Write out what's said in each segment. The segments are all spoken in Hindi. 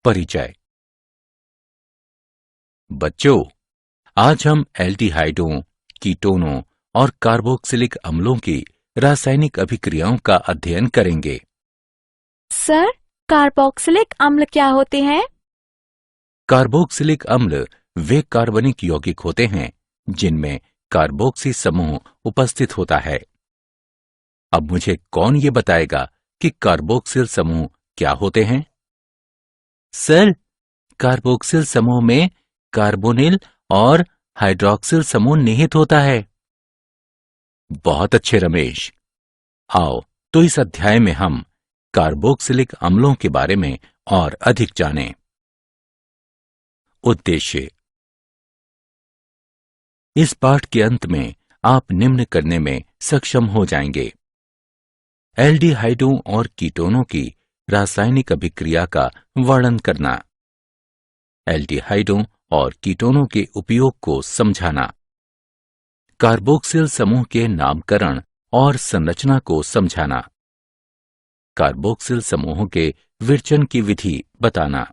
परिचय। बच्चों, आज हम एल्डिहाइडों, कीटोनों और कार्बोक्सिलिक अम्लों की रासायनिक अभिक्रियाओं का अध्ययन करेंगे। सर, कार्बोक्सिलिक अम्ल क्या होते हैं? कार्बोक्सिलिक अम्ल वे कार्बनिक यौगिक होते हैं जिनमें कार्बोक्सी समूह उपस्थित होता है। अब मुझे कौन ये बताएगा कि कार्बोक्सिल समूह क्या होते हैं? सर, कार्बोक्सिल समूह में कार्बोनिल और हाइड्रॉक्सिल समूह निहित होता है। बहुत अच्छे रमेश। आओ तो इस अध्याय में हम कार्बोक्सिलिक अम्लों के बारे में और अधिक जानें। उद्देश्य। इस पाठ के अंत में आप निम्न करने में सक्षम हो जाएंगे: एल्डिहाइडों और कीटोनों की रासायनिक अभिक्रिया का वर्णन करना, एल्डिहाइडों और कीटोनों के उपयोग को समझाना, कार्बोक्सिल समूह के नामकरण और संरचना को समझाना, कार्बोक्सिल समूहों के विरचन की विधि बताना,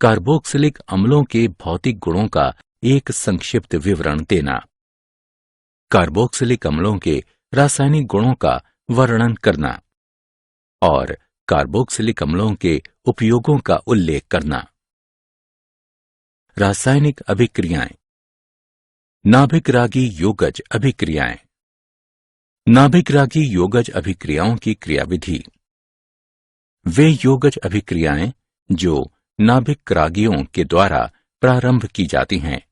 कार्बोक्सिलिक अम्लों के भौतिक गुणों का एक संक्षिप्त विवरण देना, कार्बोक्सिलिक अम्लों के रासायनिक गुणों का वर्णन करना और कार्बोक्सिलिक अम्लों के उपयोगों का उल्लेख करना। रासायनिक अभिक्रियाएं। नाभिक-रागी योगज अभिक्रियाएं। नाभिक-रागी योगज अभिक्रियाओं की क्रियाविधि। वे योगज अभिक्रियाएं जो नाभिक-रागियों के द्वारा प्रारंभ की जाती हैं,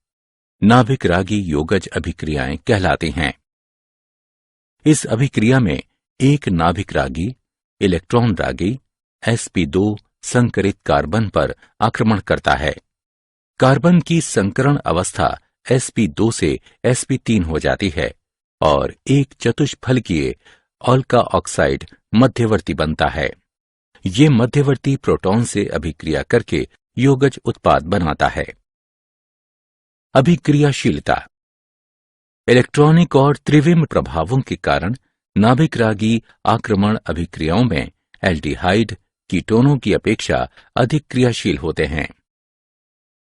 नाभिक-रागी योगज अभिक्रियाएं कहलाती हैं। इस अभिक्रिया में एक नाभिक-रागी इलेक्ट्रॉन रागी sp2 संकरित कार्बन पर आक्रमण करता है। कार्बन की संकरण अवस्था sp2 से sp3 हो जाती है और एक चतुष्फलकीय ऑल्का ऑक्साइड मध्यवर्ती बनता है। ये मध्यवर्ती प्रोटॉन से अभिक्रिया करके योगज उत्पाद बनाता है। अभिक्रियाशीलता। इलेक्ट्रॉनिक और त्रिविम प्रभावों के कारण नाभिक-रागी आक्रमण अभिक्रियाओं में एल्डिहाइड कीटोनों की अपेक्षा अधिक क्रियाशील होते हैं।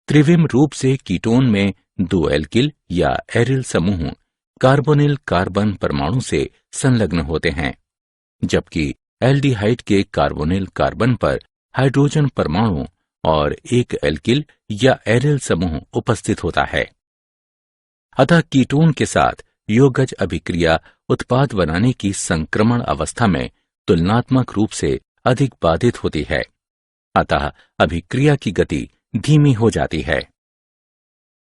त्रिविम रूप से कीटोन में दो एल्किल या एरिल समूह कार्बोनिल कार्बन परमाणु से संलग्न होते हैं, जबकि एल्डिहाइड के कार्बोनिल कार्बन पर हाइड्रोजन परमाणु और एक एल्किल या एरिल समूह उपस्थित होता है। अतः कीटोन के साथ योगज अभिक्रिया उत्पाद बनाने की संक्रमण अवस्था में तुलनात्मक रूप से अधिक बाधित होती है। अतः अभिक्रिया की गति धीमी हो जाती है।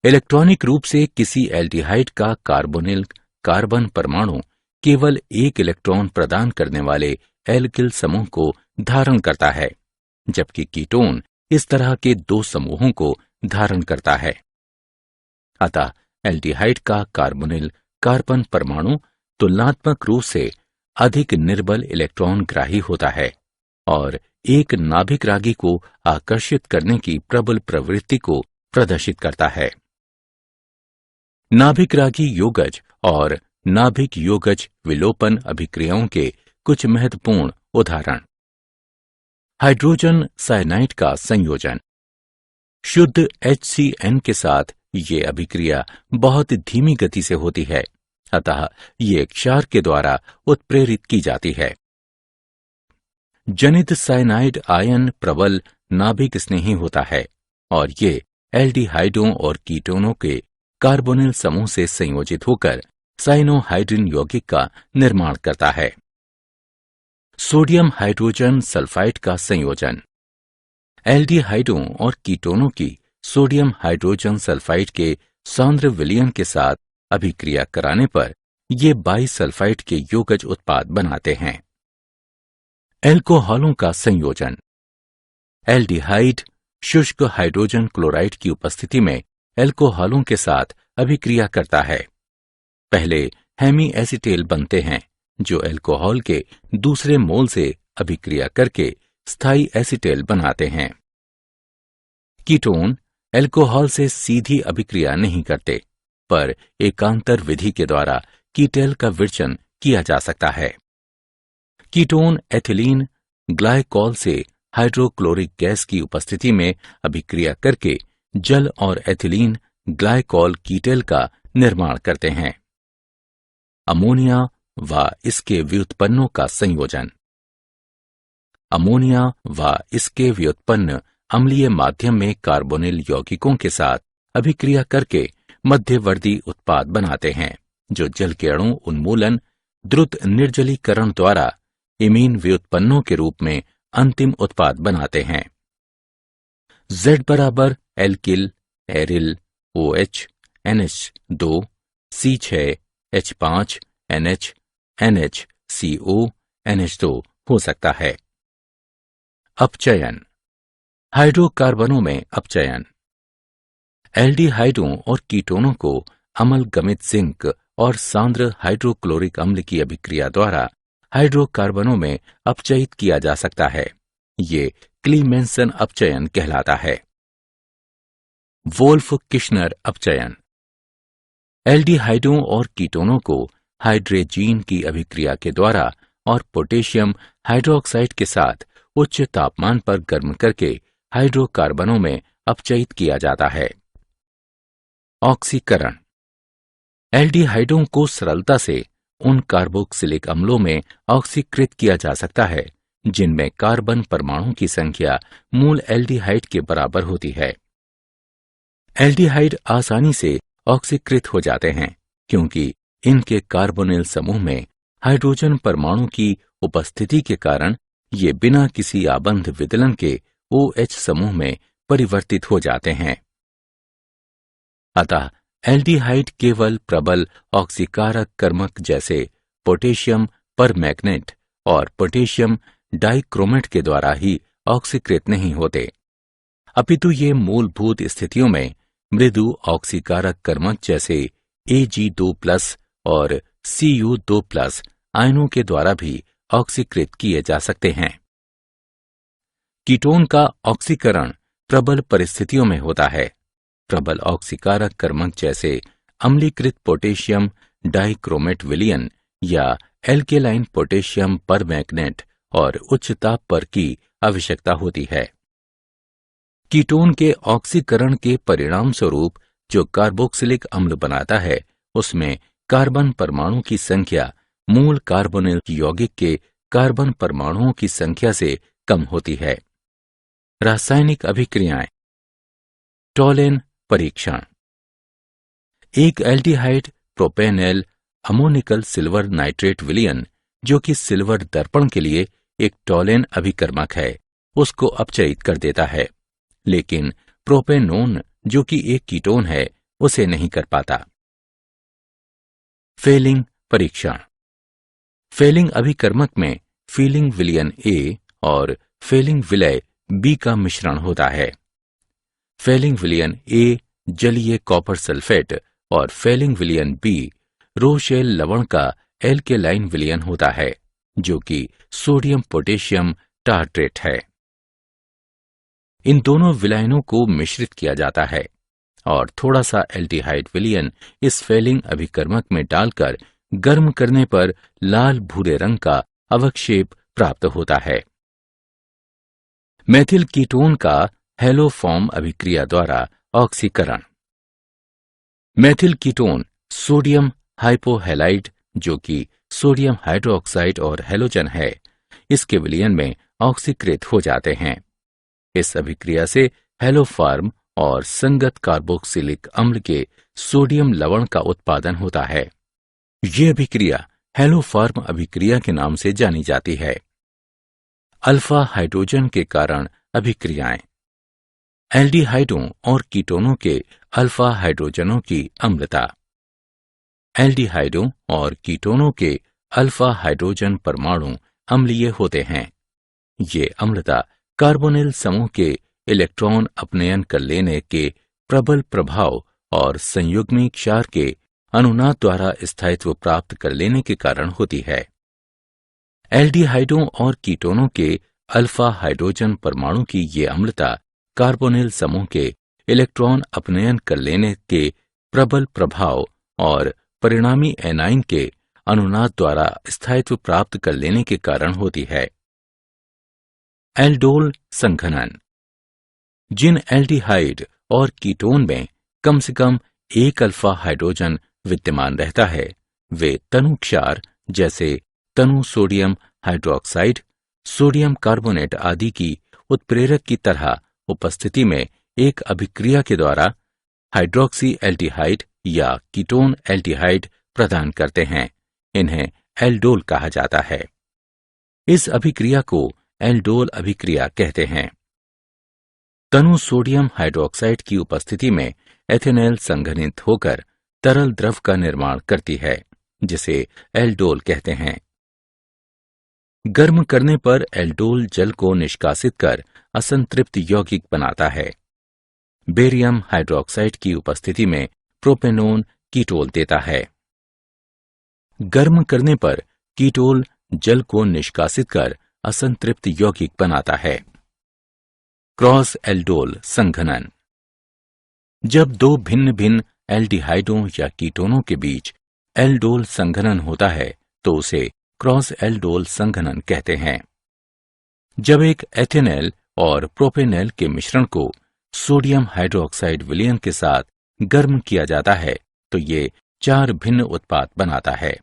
इलेक्ट्रॉनिक रूप से किसी एल्डिहाइड का कार्बोनिल कार्बन परमाणु केवल एक इलेक्ट्रॉन प्रदान करने वाले एल्किल समूह को धारण करता है, जबकि कीटोन इस तरह के दो समूहों को धारण करता है। अतः एल्डिहाइड का कार्बोनिल कार्बन परमाणु तुलनात्मक रूप से अधिक निर्बल इलेक्ट्रॉन ग्राही होता है और एक नाभिक-रागी को आकर्षित करने की प्रबल प्रवृत्ति को प्रदर्शित करता है। नाभिक-रागी योगज और नाभिक योगज विलोपन अभिक्रियाओं के कुछ महत्वपूर्ण उदाहरण। हाइड्रोजन साइनाइड का संयोजन। शुद्ध HCN के साथ ये अभिक्रिया बहुत धीमी गति से होती है, अतः ये क्षार के द्वारा उत्प्रेरित की जाती है। जनित साइनाइड आयन प्रबल नाभिक स्नेही होता है और ये एल्डिहाइडों और कीटोनों के कार्बोनिल समूह से संयोजित होकर साइनोहाइड्रिन यौगिक का निर्माण करता है। सोडियम हाइड्रोजन सल्फाइड का संयोजन। एल्डिहाइडों और कीटोनों की सोडियम हाइड्रोजन सल्फाइड के सांद्र विलयन के साथ अभिक्रिया कराने पर ये बाइसल्फाइड के योगज उत्पाद बनाते हैं। एल्कोहलों का संयोजन। एल्डिहाइड शुष्क हाइड्रोजन क्लोराइड की उपस्थिति में एल्कोहलों के साथ अभिक्रिया करता है। पहले हेमी एसिटेल बनते हैं जो एल्कोहल के दूसरे मोल से अभिक्रिया करके स्थायी एसिटेल बनाते हैं। कीटोन एल्कोहल से सीधी अभिक्रिया नहीं करते, पर एकांतर विधि के द्वारा कीटेल का विरचन किया जा सकता है। कीटोन एथिलीन ग्लाइकॉल से हाइड्रोक्लोरिक गैस की उपस्थिति में अभिक्रिया करके जल और एथिलीन ग्लाइकॉल कीटेल का निर्माण करते हैं। अमोनिया व इसके व्युत्पन्नों का संयोजन। अमोनिया व इसके व्युत्पन्न अम्लीय माध्यम में कार्बोनिल यौगिकों के साथ अभिक्रिया करके मध्यवर्ती उत्पाद बनाते हैं, जो जल के अणु उन्मूलन द्रुत निर्जलीकरण द्वारा इमीन व्युत्पन्नों के रूप में अंतिम उत्पाद बनाते हैं। Z बराबर alkyl, aryl, OH, NH2, C6, H5, NH, NH, CO, NH2 हो सकता है। अपचयन। हाइड्रोकार्बनों में अपचयन। एल्डिहाइडों और कीटोनों को अम्लगमित जिंक और सांद्र हाइड्रोक्लोरिक अम्ल की अभिक्रिया द्वारा हाइड्रोकार्बनों में अपचयित किया जा सकता है। ये क्लीमेंसन अपचयन कहलाता है। Wolff Kishner अपचयन। एल्डिहाइडों और कीटोनों को हाइड्रेजीन की अभिक्रिया के द्वारा और पोटेशियम हाइड्रोक्साइड के साथ उच्च तापमान पर गर्म करके हाइड्रोकार्बनों में अपचयित किया जाता है। ऑक्सीकरण। एल्डिहाइडों को सरलता से उन कार्बोक्सिलिक अम्लों में ऑक्सीकृत किया जा सकता है जिनमें कार्बन परमाणु की संख्या मूल एल्डिहाइड के बराबर होती है। एल्डिहाइड आसानी से ऑक्सीकृत हो जाते हैं क्योंकि इनके कार्बोनिल समूह में हाइड्रोजन परमाणु की उपस्थिति के कारण ये बिना किसी आबंध विदलन के OH समूह में परिवर्तित हो जाते हैं। अतः एल्डिहाइड केवल प्रबल ऑक्सीकारक कर्मक जैसे पोटेशियम परमैंगनेट और पोटेशियम डाइक्रोमेट के द्वारा ही ऑक्सीकृत नहीं होते, अपितु ये मूलभूत स्थितियों में मृदु ऑक्सीकारक कर्मक जैसे Ag2+ और Cu2+ आयनों के द्वारा भी ऑक्सीकृत किए जा सकते हैं। कीटोन का ऑक्सीकरण प्रबल परिस्थितियों में होता है। प्रबल ऑक्सीकारक कर्मक जैसे अम्लीकृत पोटेशियम डाइक्रोमेट विलयन या एल्केलाइन पोटेशियम परमैंगनेट और उच्च ताप पर की आवश्यकता होती है। कीटोन के ऑक्सीकरण के परिणाम स्वरूप जो कार्बोक्सिलिक अम्ल बनाता है उसमें कार्बन परमाणु की संख्या मूल कार्बोनिल यौगिक के कार्बन परमाणुओं की संख्या से कम होती है। रासायनिक अभिक्रियाएं। टोलेन परीक्षण। एक aldehyde propanol ammoniacal silver nitrate विलयन जो कि सिल्वर दर्पण के लिए एक टोलेन अभिकर्मक है उसको अपचयित कर देता है, लेकिन प्रोपेनोन जो कि एक कीटोन है उसे नहीं कर पाता। फेलिंग परीक्षण। फेलिंग अभिकर्मक में फीलिंग विलयन A और फेलिंग विलय B का मिश्रण होता है। फेलिंग विलयन A जलीय कॉपर सल्फेट और फेलिंग विलयन B रोशेल लवण का एल्केलाइन विलयन होता है जो कि सोडियम पोटेशियम टार्ट्रेट है। इन दोनों विलयनों को मिश्रित किया जाता है और थोड़ा सा एल्डिहाइड विलयन इस फेलिंग अभिकर्मक में डालकर गर्म करने पर लाल भूरे रंग का अवक्षेप प्राप्त होता है। मेथिल कीटोन का हेलोफॉर्म अभिक्रिया द्वारा ऑक्सीकरण। मेथिल कीटोन सोडियम हाइपोहैलाइड जो कि सोडियम हाइड्रोक्साइड और हैलोजन है, इसके विलयन में ऑक्सीकृत हो जाते हैं। इस अभिक्रिया से हेलोफॉर्म और संगत कार्बोक्सिलिक अम्ल के सोडियम लवण का उत्पादन होता है। ये अभिक्रिया हेलोफॉर्म अभिक्रिया के नाम से जानी जाती है। अल्फा हाइड्रोजन के कारण अभिक्रियाएं। एल्डिहाइडों और कीटोनों के अल्फा हाइड्रोजनों की अम्लता। एल्डिहाइडों और कीटोनों के अल्फा हाइड्रोजन परमाणु अम्लीय होते हैं। ये अम्लता कार्बोनिल समूह के इलेक्ट्रॉन अपनयन कर लेने के प्रबल प्रभाव और संयुग्मी क्षार के अनुनाद द्वारा स्थायित्व प्राप्त कर लेने के कारण होती है। एल्डिहाइडों और कीटोनों के अल्फा हाइड्रोजन परमाणु की ये अम्लता कार्बोनिल समूह के इलेक्ट्रॉन अपनयन कर लेने के प्रबल प्रभाव और परिणामी एनाइन के अनुनाद द्वारा स्थायित्व प्राप्त कर लेने के कारण होती है। एल्डोल संघनन। जिन एल्डिहाइड और कीटोन में कम से कम एक अल्फा हाइड्रोजन विद्यमान रहता है, वे तनु क्षार जैसे तनु सोडियम हाइड्रोक्साइड, सोडियम कार्बोनेट आदि की उत्प्रेरक की तरह उपस्थिति में एक अभिक्रिया के द्वारा हाइड्रोक्सी एल्डिहाइड या कीटोन एल्डिहाइड प्रदान करते हैं। इन्हें एल्डोल कहा जाता है। इस अभिक्रिया को एल्डोल अभिक्रिया कहते हैं। तनु सोडियम हाइड्रोक्साइड की उपस्थिति में एथेनॉल संघनित होकर तरल द्रव का निर्माण करती है, जिसे एल्डोल कहते हैं। गर्म करने पर एल्डोल जल को निष्कासित कर असंतृप्त यौगिक बनाता है। बेरियम हाइड्रोक्साइड की उपस्थिति में प्रोपेनोन कीटोल देता है। गर्म करने पर कीटोल जल को निष्कासित कर असंतृप्त यौगिक बनाता है। क्रॉस एल्डोल संघनन। जब दो भिन्न भिन्न एल्डिहाइडों या कीटोनों के बीच एल्डोल संघनन होता है तो उसे क्रॉस एल्डोल संघनन कहते हैं। जब एक एथेनॉल और प्रोपेनॉल के मिश्रण को सोडियम हाइड्रोक्साइड विलयन के साथ गर्म किया जाता है तो ये 4 भिन्न उत्पाद बनाता है।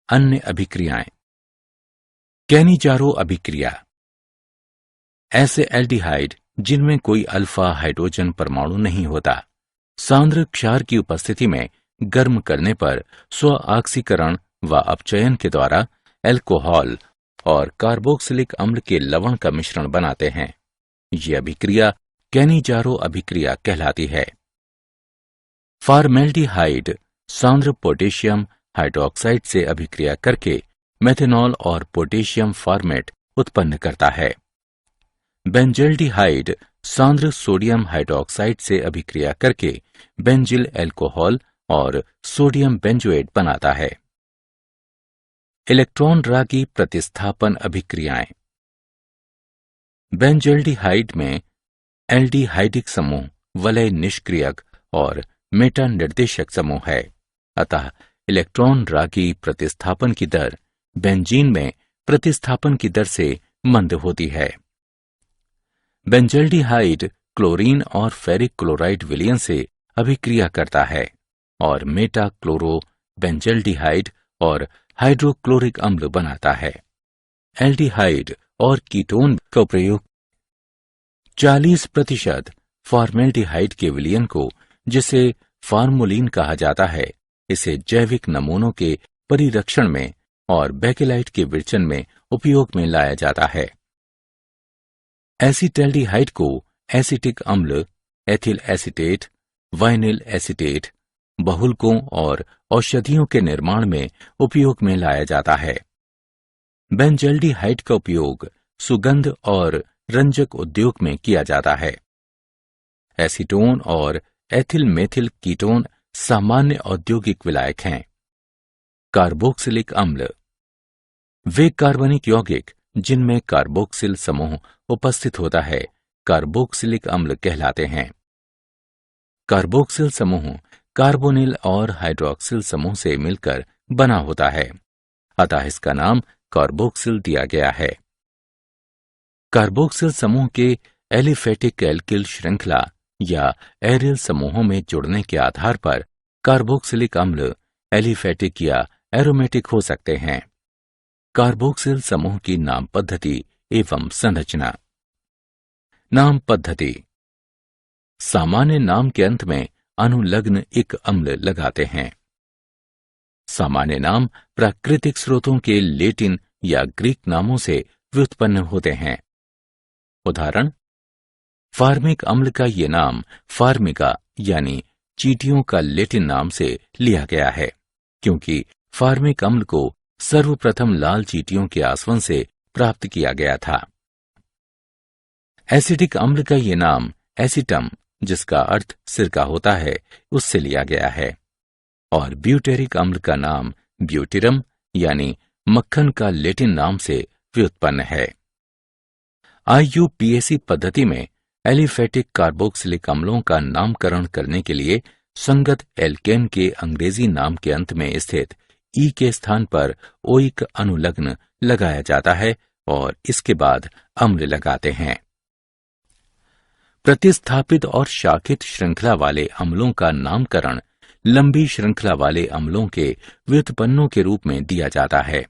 अन्य अभिक्रियाएं। कैनिजारो अभिक्रिया। ऐसे एल्डिहाइड जिनमें कोई अल्फा हाइड्रोजन परमाणु नहीं होता, सांद्र क्षार की उपस्थिति में गर्म करने पर स्व ऑक्सीकरण व अपचयन के द्वारा अल्कोहल और कार्बोक्सिलिक अम्ल के लवण का मिश्रण बनाते हैं। ये अभिक्रिया कैनिजारो अभिक्रिया कहलाती है। फॉर्मेल्डिहाइड सांद्र पोटेशियम हाइड्रोक्साइड से अभिक्रिया करके मेथनॉल और पोटेशियम फॉर्मेट उत्पन्न करता है। बेंजल्डिहाइड सांद्र सोडियम हाइड्रोक्साइड से अभिक्रिया करके बेंजिल अल्कोहल और सोडियम बेंजोएट बनाता है। इलेक्ट्रॉन रागी प्रतिस्थापन अभिक्रियाएं। बेंजल्डिहाइड में एल्डिहाइडिक समूह वलय निष्क्रियक और मेटा निर्देशक समूह है, अतः इलेक्ट्रॉन रागी प्रतिस्थापन की दर बेंजीन में प्रतिस्थापन की दर से मंद होती है। बेंजल्डिहाइड क्लोरीन और फेरिक क्लोराइड विलयन से अभिक्रिया करता है और मेटा क्लोरो बेंजल्डिहाइड और हाइड्रोक्लोरिक अम्ल बनाता है। एल्डिहाइड और कीटोन का प्रयोग 40% फॉर्मेल्डिहाइड के विलयन को, जिसे फार्मोलिन कहा जाता है, इसे जैविक नमूनों के परिरक्षण में और बेकेलाइट के विरचन में उपयोग में लाया जाता है। एसिटैल्डिहाइड को एसिटिक अम्ल, एथिल एसीटेट, वाइनिल एसीटेट, बहुलकों और औषधियों के निर्माण में उपयोग में लाया जाता है। बेंजल्डिहाइड का उपयोग सुगंध और रंजक उद्योग में किया जाता है। एसीटोन और एथिल मेथिल कीटोन सामान्य औद्योगिक विलायक हैं। कार्बोक्सिलिक अम्ल। वे कार्बनिक यौगिक जिनमें कार्बोक्सिल समूह उपस्थित होता है कार्बोक्सिलिक अम्ल कहलाते हैं। कार्बोक्सिल समूह कार्बोनिल और हाइड्रोक्सिल समूह से मिलकर बना होता है, अतः इसका नाम कार्बोक्सिल दिया गया है। कार्बोक्सिल समूह के एलिफेटिक एल्किल श्रृंखला या एरियल समूहों में जुड़ने के आधार पर कार्बोक्सिलिक अम्ल एलिफेटिक या एरोमेटिक हो सकते हैं। कार्बोक्सिल समूह की नाम पद्धति एवं संरचना। नाम पद्धति। सामान्य नाम के अंत में अनुलग्न इक अम्ल लगाते हैं। सामान्य नाम प्राकृतिक स्रोतों के लेटिन या ग्रीक नामों से व्युत्पन्न होते हैं। उदाहरण, फार्मिक अम्ल का ये नाम फार्मिका यानी चींटियों का लेटिन नाम से लिया गया है, क्योंकि फार्मिक अम्ल को सर्वप्रथम लाल चींटियों के आसवन से प्राप्त किया गया था। एसिटिक अम्ल का ये नाम एसिटम, जिसका अर्थ सिरका होता है, उससे लिया गया है, और ब्यूटेरिक अम्ल का नाम ब्यूटिरम यानी मक्खन का लेटिन नाम से व्युत्पन्न है। IUPAC पद्धति में एलिफेटिक कार्बोक्सिलिक अम्लों का नामकरण करने के लिए संगत एल्केन के अंग्रेजी नाम के अंत में स्थित ई के स्थान पर ओइक अनुलग्न लगाया जाता है और इसके बाद अम्ल लगाते हैं। प्रतिस्थापित और शाखित श्रृंखला वाले अम्लों का नामकरण लंबी श्रृंखला वाले अम्लों के व्युत्पन्नों के रूप में दिया जाता है।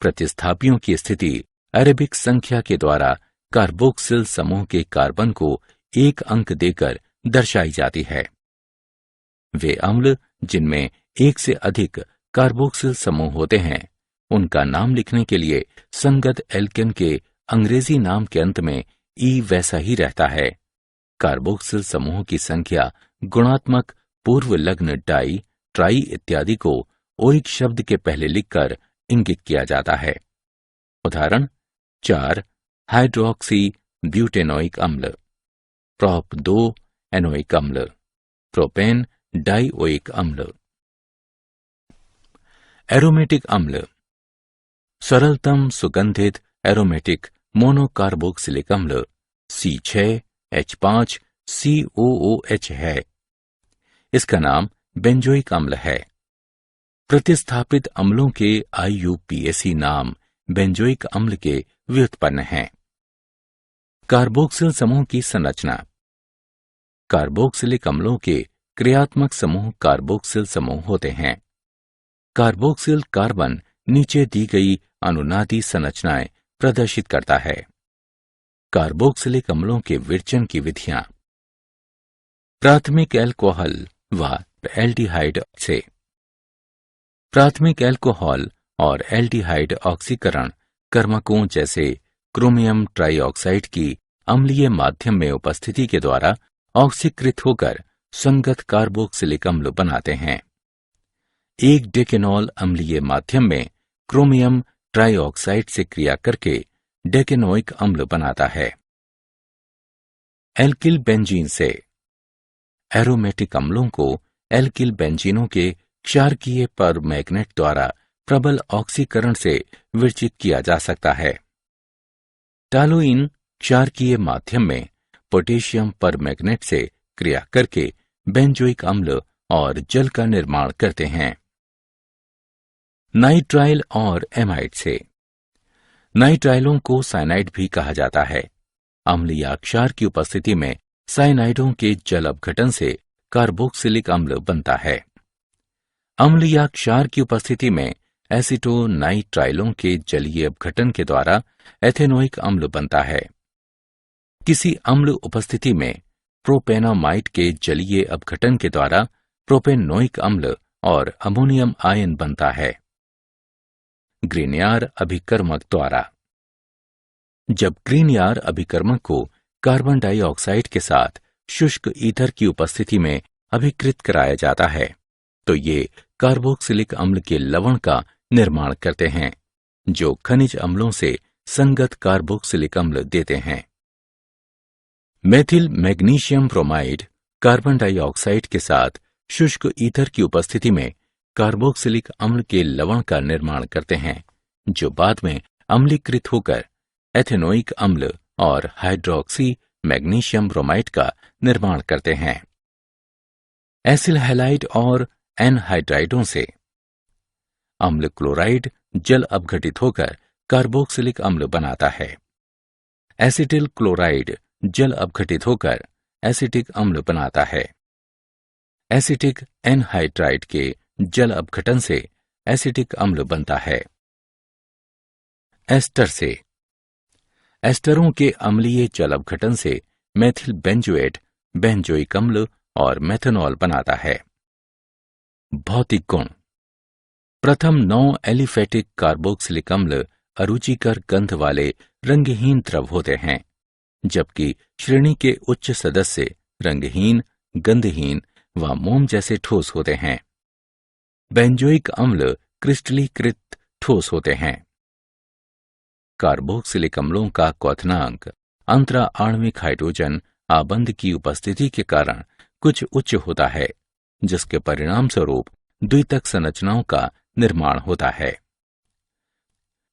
प्रतिस्थापियों की स्थिति अरेबिक संख्या के द्वारा कार्बोक्सिल समूह के कार्बन को एक अंक देकर दर्शाई जाती है। वे अम्ल जिनमें एक से अधिक कार्बोक्सिल समूह होते हैं, उनका नाम लिखने के लिए संगत एल्केन के अंग्रेजी नाम के अंत में ई वैसा ही रहता है। कार्बोक्सिल समूह की संख्या गुणात्मक पूर्व लग्न डाई, ट्राई इत्यादि को ओइक शब्द के पहले लिखकर इंगित किया जाता है। उदाहरण 4 हाइड्रोक्सी ब्यूटेनोइक अम्ल, प्रोप 2 एनोइक अम्ल, प्रोपेन डाइओइक अम्ल। एरोमेटिक अम्ल सरलतम सुगंधित एरोमेटिक मोनोकार्बोक्सिलिक अम्ल C6H5COOH है। इसका नाम बेंजोइक अम्ल है। प्रतिस्थापित अम्लों के IUPAC नाम बेंजोइक अम्ल के व्युत्पन्न हैं। कार्बोक्सिल समूह की संरचना। कार्बोक्सिलिक अम्लों के क्रियात्मक समूह कार्बोक्सिल समूह होते हैं। कार्बोक्सिल कार्बन नीचे दी गई अनुनादी संरचनाएं प्रदर्शित करता है। कार्बोक्सिलिक अम्लों के विरचन की विधियां। प्राथमिक एल्कोहल व एल्डिहाइड से। प्राथमिक एल्कोहल और एल्डिहाइड ऑक्सीकरण कर्मकों जैसे क्रोमियम ट्राइऑक्साइड की अम्लीय माध्यम में उपस्थिति के द्वारा ऑक्सीकृत होकर संगत कार्बोक्सिलिक अम्ल बनाते हैं। एक डेकेनॉल अम्लीय माध्यम में क्रोमियम ट्राइऑक्साइड से क्रिया करके डेकेनोइक अम्ल बनाता है। एल्किल बेंजीन से। एरोमेटिक अम्लों को एल्किल बेंजीनों के क्षारकीय पर मैग्नेट द्वारा प्रबल ऑक्सीकरण से विरचित किया जा सकता है। टालोइन क्षारकीय माध्यम में पोटेशियम पर मैग्नेट से क्रिया करके बेंजोइक अम्ल और जल का निर्माण करते हैं। नाइट्राइल और एमाइड से। नाइट्राइलों को साइनाइड भी कहा जाता है। अम्ल या क्षार की उपस्थिति में साइनाइडों के जल अपघटन से कार्बोक्सिलिक अम्ल बनता है। अम्ल या क्षार की उपस्थिति में एसिटोनाइट्राइलों के जलीय अपघटन के द्वारा एथेनोइक अम्ल बनता है। किसी अम्ल उपस्थिति में प्रोपेनामाइड के जलीय अपघटन के द्वारा प्रोपेनोइक अम्ल और अमोनियम आयन बनता है। ग्रीनयार अभिकर्मक द्वारा। जब ग्रीनयार अभिकर्मक को कार्बन डाइऑक्साइड के साथ शुष्क ईथर की उपस्थिति में अभिकृत कराया जाता है तो ये कार्बोक्सिलिक अम्ल के लवण का निर्माण करते हैं, जो खनिज अम्लों से संगत कार्बोक्सिलिक अम्ल देते हैं। Methyl magnesium bromide carbon dioxide के साथ शुष्क ईथर की उपस्थिति में कार्बोक्सिलिक अम्ल के लवण का निर्माण करते हैं, जो बाद में अम्लीकृत होकर एथेनोइक अम्ल और हाइड्रोक्सी मैग्नीशियम ब्रोमाइड का निर्माण करते हैं। एसिल हैलाइड और एनहाइड्राइडों से। अम्ल क्लोराइड जल अपघटित होकर कार्बोक्सिलिक अम्ल बनाता है। एसिटिल क्लोराइड जल अपघटित होकर एसिटिक अम्ल बनाता है। एसिटिक एनहाइड्राइड के जल अपघटन से एसिटिक अम्ल बनता है। एस्टर से। एस्टरों के अम्लीय जल अपघटन से मेथिल बेंजोएट बेंजोइक अम्ल और मेथनॉल बनाता है। भौतिक गुण। प्रथम 9 एलिफेटिक कार्बोक्सिलिक अम्ल अरुचिकर गंध वाले रंगहीन द्रव होते हैं, जबकि श्रेणी के उच्च सदस्य रंगहीन, गंधहीन व मोम जैसे ठोस होते हैं। बेंजोइक अम्ल क्रिस्टलीकृत ठोस होते हैं। कार्बोक्सिलिक अम्लों का क्वथनांक अंतरा आणविक हाइड्रोजन आबंध की उपस्थिति के कारण कुछ उच्च होता है, जिसके परिणाम स्वरूप द्वितक संरचनाओं का निर्माण होता है।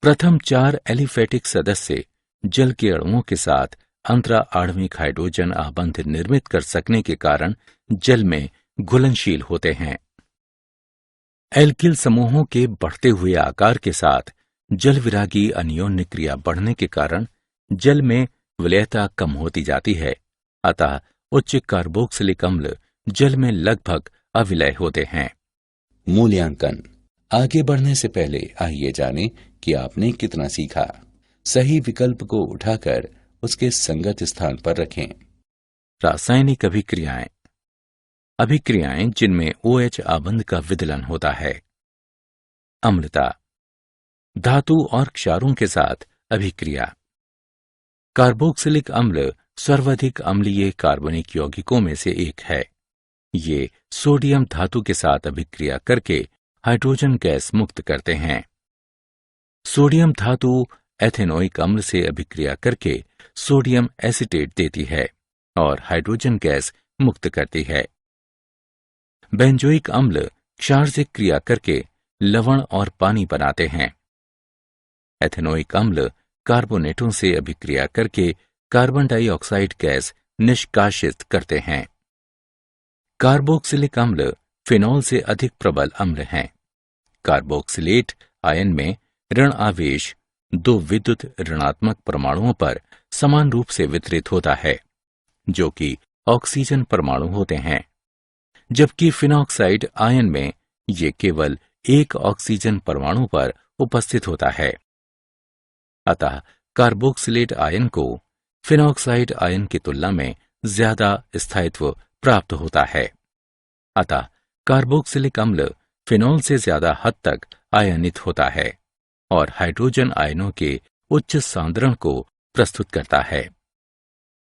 प्रथम 4 एलिफेटिक सदस्य जल के अणुओं के साथ अंतरा आणविक हाइड्रोजन आबंध निर्मित कर सकने के कारण जल में घुलनशील होते हैं। एल्किल समूहों के बढ़ते हुए आकार के साथ जल विरागी अन्योन्य क्रिया बढ़ने के कारण जल में विलयता कम होती जाती है, अतः उच्च कार्बोक्सिलिक अम्ल जल में लगभग अविलय होते हैं। मूल्यांकन। आगे बढ़ने से पहले आइए जानें कि आपने कितना सीखा। सही विकल्प को उठाकर उसके संगत स्थान पर रखें। रासायनिक अभिक्रियाएं। अभिक्रियाएं जिनमें OH आबंध का विदलन होता है। अम्लता, धातु और क्षारों के साथ अभिक्रिया। कार्बोक्सिलिक अम्ल सर्वाधिक अम्लीय कार्बनिक यौगिकों में से एक है। ये सोडियम धातु के साथ अभिक्रिया करके हाइड्रोजन गैस मुक्त करते हैं। सोडियम धातु एथेनोइक अम्ल से अभिक्रिया करके सोडियम एसीटेट देती है और हाइड्रोजन गैस मुक्त करती है। बेंजोइक अम्ल क्षार से क्रिया करके लवण और पानी बनाते हैं। एथेनोइक अम्ल कार्बोनेटों से अभिक्रिया करके कार्बन डाइऑक्साइड गैस निष्कासित करते हैं। कार्बोक्सिलिक अम्ल फिनॉल से अधिक प्रबल अम्ल हैं। कार्बोक्सिलेट आयन में ऋण आवेश 2 विद्युत ऋणात्मक परमाणुओं पर समान रूप से वितरित होता है, जो कि ऑक्सीजन परमाणु होते हैं, जबकि फिनॉक्साइड आयन में ये केवल एक ऑक्सीजन परमाणु पर उपस्थित होता है। अतः कार्बोक्सिलेट आयन को फिनॉक्साइड आयन की तुलना में ज्यादा स्थायित्व प्राप्त होता है। अतः कार्बोक्सिलिक अम्ल फिनॉल से ज्यादा हद तक आयनित होता है और हाइड्रोजन आयनों के उच्च सांद्रण को प्रस्तुत करता है।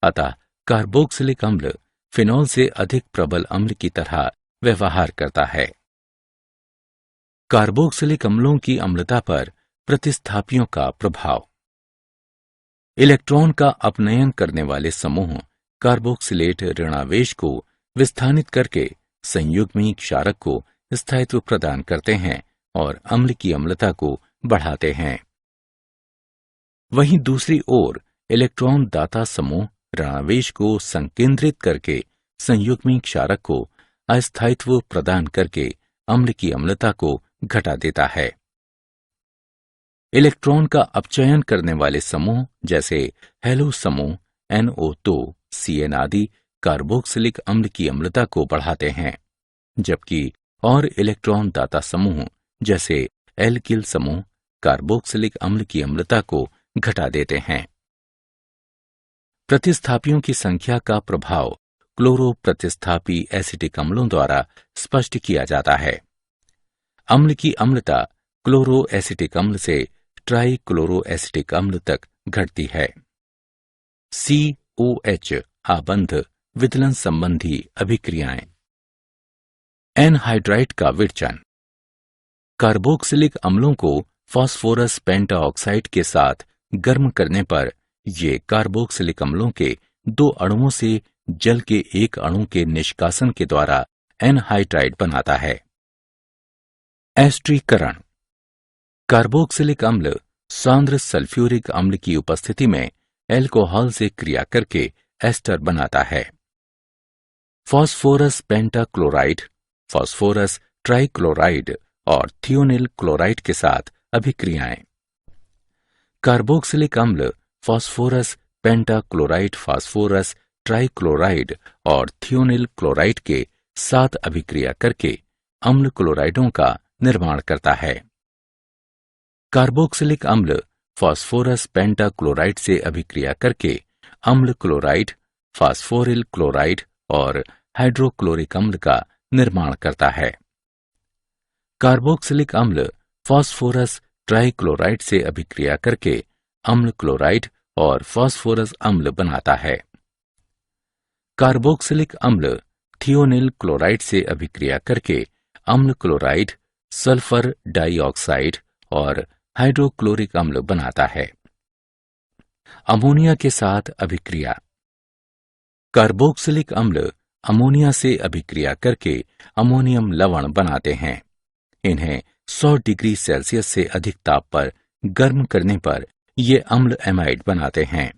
अतः कार्बोक्सिलिक अम्ल फिनॉल से अधिक प्रबल अम्ल की तरह व्यवहार करता है। कार्बोक्सिलिक अम्लों की अम्लता पर प्रतिस्थापियों का प्रभाव। इलेक्ट्रॉन का अपनयन करने वाले समूह कार्बोक्सिलेट ऋणावेश को विस्थानित करके संयुग्मी क्षारक को स्थायित्व प्रदान करते हैं और अम्ल की अम्लता को बढ़ाते हैं। वहीं दूसरी ओर इलेक्ट्रॉन दाता समूह ऋणावेश को संकेंद्रित करके संयुग्मी क्षारक को अस्थायित्व प्रदान करके अम्ल की अम्लता को घटा देता है। इलेक्ट्रॉन का अपचयन करने वाले समूह जैसे हेलो समूह NO2, CN आदि कार्बोक्सिलिक अम्ल की अम्लता को बढ़ाते हैं, जबकि और इलेक्ट्रॉन दाता समूह जैसे एल्किल समूह कार्बोक्सिलिक अम्ल की अम्लता को घटा देते हैं। प्रतिस्थापियों की संख्या का प्रभाव क्लोरो प्रतिस्थापी एसिटिक अम्लों द्वारा स्पष्ट किया जाता है। अम्ल की अम्लता क्लोरो एसिटिक अम्ल से ट्राई क्लोरो एसिटिक अम्ल तक घटती है। COH आबंध विदलन संबंधी अभिक्रियाएं। एनहाइड्राइड का विरचन। कार्बोक्सिलिक अम्लों को फास्फोरस पेंटाऑक्साइड के साथ गर्म करने पर ये कार्बोक्सिलिक अम्लों के 2 अणुओं से जल के एक अणु के निष्कासन के द्वारा एनहाइड्राइड बनाता है। एस्ट्रीकरण। कार्बोक्सिलिक अम्ल सांद्र सल्फ्यूरिक अम्ल की उपस्थिति में एल्कोहल से क्रिया करके एस्टर बनाता है। फास्फोरस पेंटाक्लोराइड, फास्फोरस ट्राइक्लोराइड और थियोनिल क्लोराइड के साथ अभिक्रियाएं। कार्बोक्सिलिक अम्ल फास्फोरस पेंटाक्लोराइड, फास्फोरस ट्राइक्लोराइड और थियोनिल क्लोराइड के साथ अभिक्रिया करके अम्ल क्लोराइडों का निर्माण करता है। कार्बोक्सिलिक अम्ल फास्फोरस पेंटाक्लोराइड से अभिक्रिया करके अम्ल क्लोराइड, फास्फोरिल क्लोराइड और हाइड्रोक्लोरिक अम्ल का निर्माण करता है। कार्बोक्सिलिक अम्ल फास्फोरस ट्राइक्लोराइड से अभिक्रिया करके अम्ल क्लोराइड और फास्फोरस अम्ल बनाता है। कार्बोक्सिलिक अम्ल थियोनिल क्लोराइड से अभिक्रिया करके अम्ल क्लोराइड, सल्फर डाइऑक्साइड और हाइड्रोक्लोरिक अम्ल बनाता है। अमोनिया के साथ अभिक्रिया। कार्बोक्सिलिक अम्ल अमोनिया से अभिक्रिया करके अमोनियम लवण बनाते हैं। इन्हें 100 डिग्री सेल्सियस से अधिक ताप पर गर्म करने पर ये अम्ल एमाइड बनाते हैं।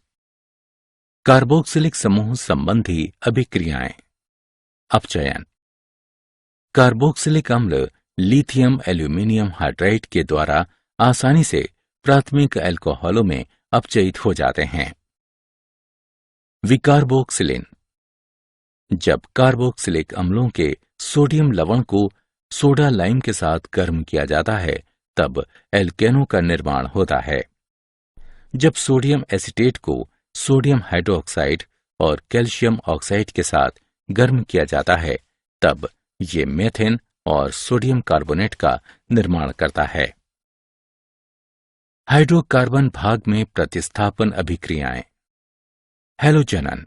कार्बोक्सिलिक समूह संबंधी अभिक्रियाएं। अपचयन। कार्बोक्सिलिक अम्ल लिथियम एल्यूमिनियम हाइड्राइड के द्वारा आसानी से प्राथमिक अल्कोहलों में अपचयित हो जाते हैं। विकार्बोक्सिलिन। जब कार्बोक्सिलिक अम्लों के सोडियम लवण को सोडा लाइम के साथ गर्म किया जाता है तब एल्केनों का निर्माण होता है। जब सोडियम एसीटेट को सोडियम हाइड्रोक्साइड और कैल्शियम ऑक्साइड के साथ गर्म किया जाता है तब ये मेथेन और सोडियम कार्बोनेट का निर्माण करता है। हाइड्रोकार्बन भाग में प्रतिस्थापन अभिक्रियाएं। हैलोजनन।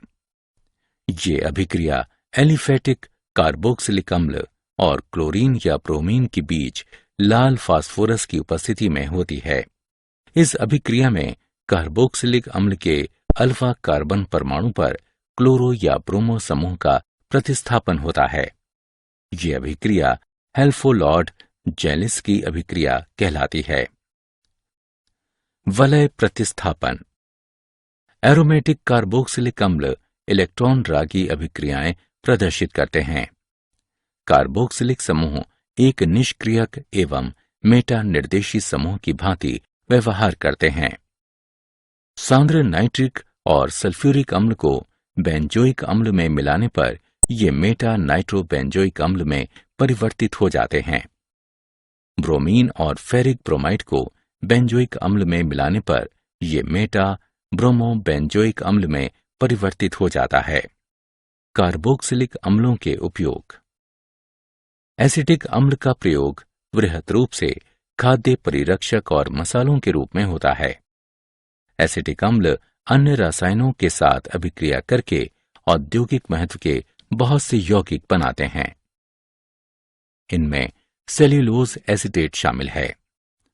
ये अभिक्रिया एलिफेटिक कार्बोक्सिलिक अम्ल और क्लोरीन या ब्रोमीन के बीच लाल फास्फोरस की उपस्थिति में होती है। इस अभिक्रिया में कार्बोक्सिलिक अम्ल के अल्फा कार्बन परमाणु पर क्लोरो या ब्रोमो समूह का प्रतिस्थापन होता है। ये अभिक्रिया हेल्फोलॉर्ड जेलिंस्की अभिक्रिया कहलाती है। वलय प्रतिस्थापन। एरोमेटिक कार्बोक्सिलिक अम्ल इलेक्ट्रॉन रागी अभिक्रियाएं प्रदर्शित करते हैं। कार्बोक्सिलिक समूह एक निष्क्रियक एवं मेटा निर्देशी समूह की भांति व्यवहार करते हैं। सांद्र नाइट्रिक और सल्फ्यूरिक अम्ल को बेंजोइक अम्ल में मिलाने पर ये मेटा नाइट्रोबेंजोइक अम्ल में परिवर्तित हो जाते हैं। ब्रोमीन और फेरिक ब्रोमाइड को बेंजोइक अम्ल में मिलाने पर ये मेटा ब्रोमोबेंजोइक अम्ल में परिवर्तित हो जाता है। कार्बोक्सिलिक अम्लों के उपयोग। एसिटिक अम्ल का प्रयोग वृहत रूप से खाद्य परिरक्षक और मसालों के रूप में होता है। एसिटिक अम्ल अन्य रसायनों के साथ अभिक्रिया करके औद्योगिक महत्व के बहुत से यौगिक बनाते हैं। इनमें सेल्यूलोज एसीटेट शामिल है,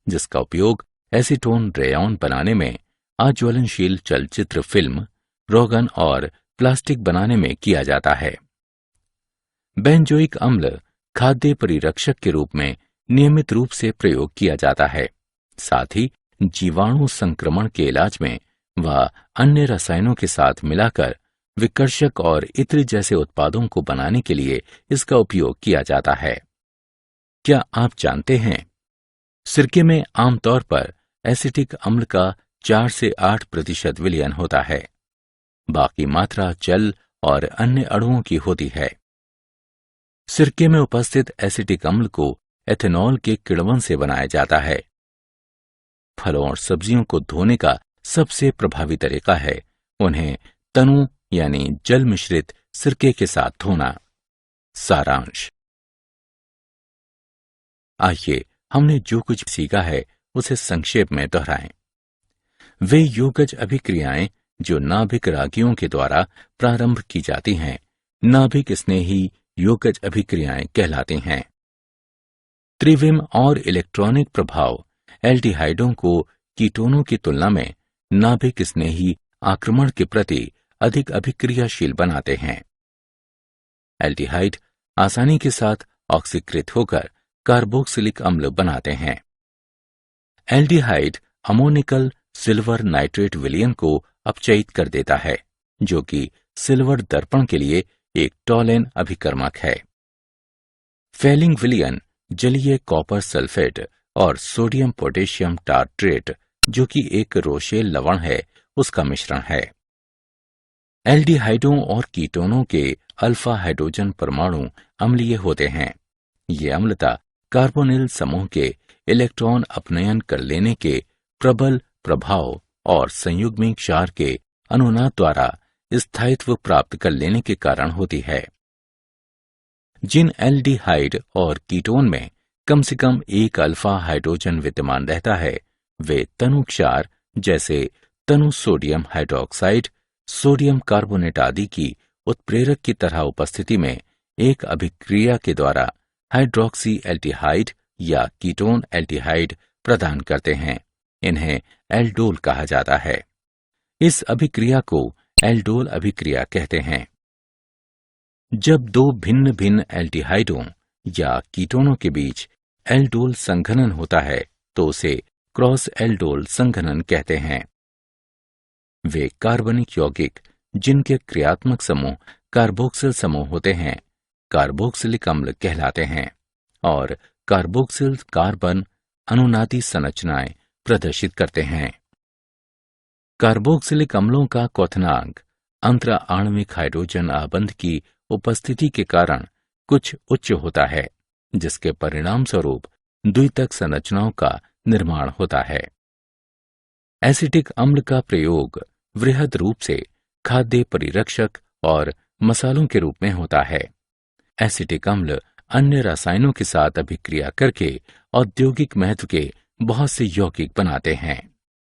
जिसका उपयोग एसीटोन रेयॉन बनाने में, अज्वलनशील चलचित्र फिल्म, रोगन और प्लास्टिक बनाने में किया जाता है। बेंजोइक अम्ल खाद्य परिरक्षक के रूप में नियमित रूप से प्रयोग किया जाता है। साथ ही जीवाणु संक्रमण के इलाज में व अन्य रसायनों के साथ मिलाकर विकर्षक और इत्र जैसे उत्पादों को बनाने के लिए इसका उपयोग किया जाता है। क्या आप जानते हैं, सिरके में आमतौर पर एसिटिक अम्ल का 4 से 8% विलयन होता है। बाकी मात्रा जल और अन्य अणुओं की होती है। सिरके में उपस्थित एसिटिक अम्ल को एथेनॉल के किण्वन से बनाया जाता है। फलों और सब्जियों को धोने का सबसे प्रभावी तरीका है उन्हें तनु यानी जल मिश्रित सिरके के साथ धोना। सारांश। आइए हमने जो कुछ सीखा है उसे संक्षेप में दोहराएं। वे योगज अभिक्रियाएं जो नाभिक रागियों के द्वारा प्रारंभ की जाती हैं, नाभिक स्नेही योगज अभिक्रियाएं कहलाती हैं। त्रिविम और इलेक्ट्रॉनिक प्रभाव एल्डिहाइडों को कीटोनों की तुलना में नाभिक स्नेही आक्रमण के प्रति अधिक अभिक्रियाशील बनाते हैं। एल्डिहाइड आसानी के साथ ऑक्सीकृत होकर कार्बोक्सिलिक अम्ल बनाते हैं। एल्डिहाइड अमोनिकल सिल्वर नाइट्रेट विलयन को अपचयित कर देता है, जो कि सिल्वर दर्पण के लिए एक टॉलेन अभिकर्मक है। फेलिंग विलयन जलीय कॉपर सल्फेट और सोडियम पोटेशियम टार्ट्रेट, जो कि एक रोशेल लवण है, उसका मिश्रण है। एल्डिहाइडों और कीटोनों के अल्फा हाइड्रोजन परमाणु अम्लीय होते हैं। ये अम्लता कार्बोनिल समूह के इलेक्ट्रॉन अपनयन कर लेने के प्रबल प्रभाव और संयुग्मी क्षार के अनुनाद द्वारा स्थायित्व प्राप्त कर लेने के कारण होती है। जिन एल्डिहाइड और कीटोन में कम से कम एक अल्फा हाइड्रोजन विद्यमान रहता है, वे तनु क्षार जैसे तनु सोडियम हाइड्रोक्साइड, सोडियम कार्बोनेट आदि की उत्प्रेरक की तरह उपस्थिति में एक अभिक्रिया के द्वारा हाइड्रोक्सी एल्डिहाइड या कीटोन एल्डिहाइड प्रदान करते हैं। इन्हें एल्डोल कहा जाता है। इस अभिक्रिया को एल्डोल अभिक्रिया कहते हैं। जब दो भिन्न भिन्न एल्डिहाइडों या कीटोनों के बीच एल्डोल संघनन होता है तो उसे क्रॉस एल्डोल संघनन कहते हैं। वे कार्बनिक यौगिक जिनके क्रियात्मक समूह कार्बोक्सिल समूह होते हैं, कार्बोक्सिलिक अम्ल कहलाते हैं और कार्बोक्सिल कार्बन अनुनादी संरचनाएं प्रदर्शित करते हैं। कार्बोक्सिलिक अम्लों का क्वथनांक अंतरा आणविक हाइड्रोजन आबंध की उपस्थिति के कारण कुछ उच्च होता है, जिसके परिणाम स्वरूप द्वितक संरचनाओं का निर्माण होता है। एसिटिक अम्ल का प्रयोग वृहद रूप से खाद्य परिरक्षक और मसालों के रूप में होता है। एसिटिक अम्ल अन्य रसायनों के साथ अभिक्रिया करके औद्योगिक महत्व के बहुत से यौगिक बनाते हैं।